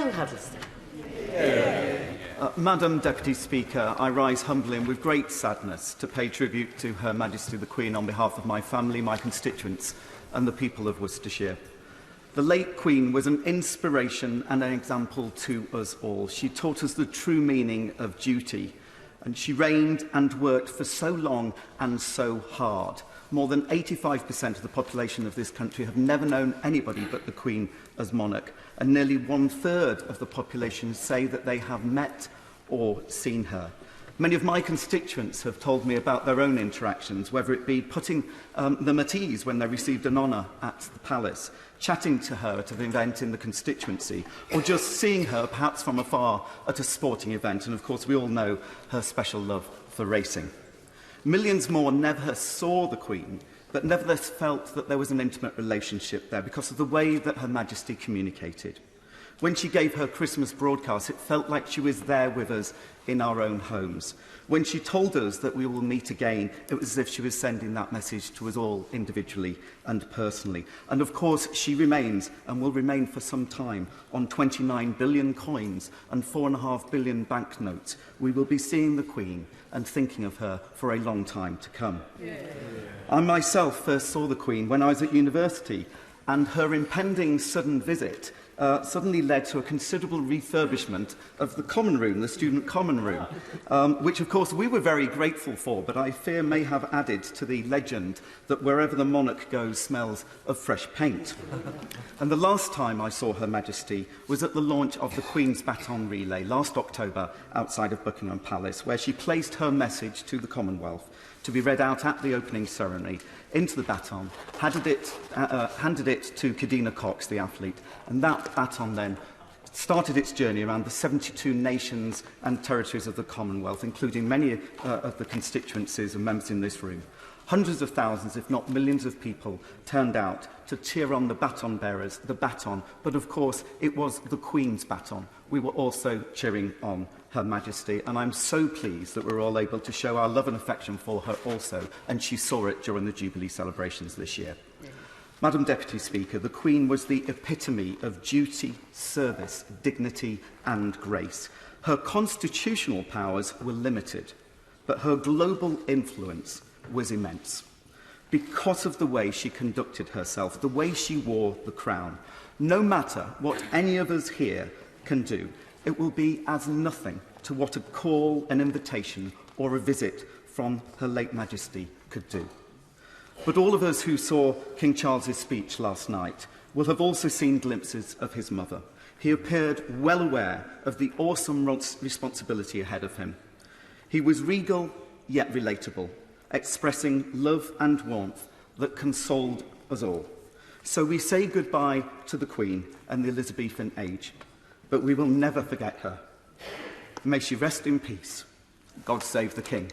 Nigel Huddleston. Madam Deputy Speaker, I rise humbly and with great sadness to pay tribute to Her Majesty the Queen on behalf of my family, my constituents and the people of Worcestershire. The late Queen was an inspiration and an example to us all. She taught us the true meaning of duty, and she reigned and worked for so long and so hard. More than 85% of the population of this country have never known anybody but the Queen as monarch, and nearly 1/3 of the population say that they have met or seen her. Many of my constituents have told me about their own interactions, whether it be putting them at ease when they received an honour at the palace, chatting to her at an event in the constituency, or just seeing her perhaps from afar at a sporting event. And of course we all know her special love for racing. Millions more never saw the Queen, but nevertheless felt that there was an intimate relationship there because of the way that Her Majesty communicated. When she gave her Christmas broadcast, it felt like she was there with us in our own homes. When she told us that we will meet again, it was as if she was sending that message to us all individually and personally. And of course, she remains, and will remain for some time, on 29 billion coins and 4.5 billion banknotes. We will be seeing the Queen and thinking of her for a long time to come. I myself first saw the Queen when I was at university, and her impending sudden visit suddenly led to a considerable refurbishment of the common room, the student common room, which of course we were very grateful for, but I fear may have added to the legend that wherever the monarch goes smells of fresh paint. And the last time I saw Her Majesty was at the launch of the Queen's Baton Relay last October outside of Buckingham Palace, where she placed her message to the Commonwealth to be read out at the opening ceremony into the baton, handed it to Kadina Cox, the athlete, and that baton then started its journey around the 72 nations and territories of the Commonwealth, including many of the constituencies and members in this room. Hundreds of thousands, if not millions of people turned out to cheer on the baton bearers, the baton, but of course it was the Queen's baton. We were also cheering on Her Majesty, and I'm so pleased that we're all able to show our love and affection for her also, and she saw it during the Jubilee celebrations this year. Madam Deputy Speaker, the Queen was the epitome of duty, service, dignity and grace. Her constitutional powers were limited, but her global influence was immense. Because of the way she conducted herself, the way she wore the crown, no matter what any of us here can do, it will be as nothing to what a call, an invitation or a visit from Her late Majesty could do. But all of us who saw King Charles's speech last night will have also seen glimpses of his mother. He appeared well aware of the awesome responsibility ahead of him. He was regal yet relatable, expressing love and warmth that consoled us all. So we say goodbye to the Queen and the Elizabethan age, but we will never forget her. May she rest in peace. God save the King.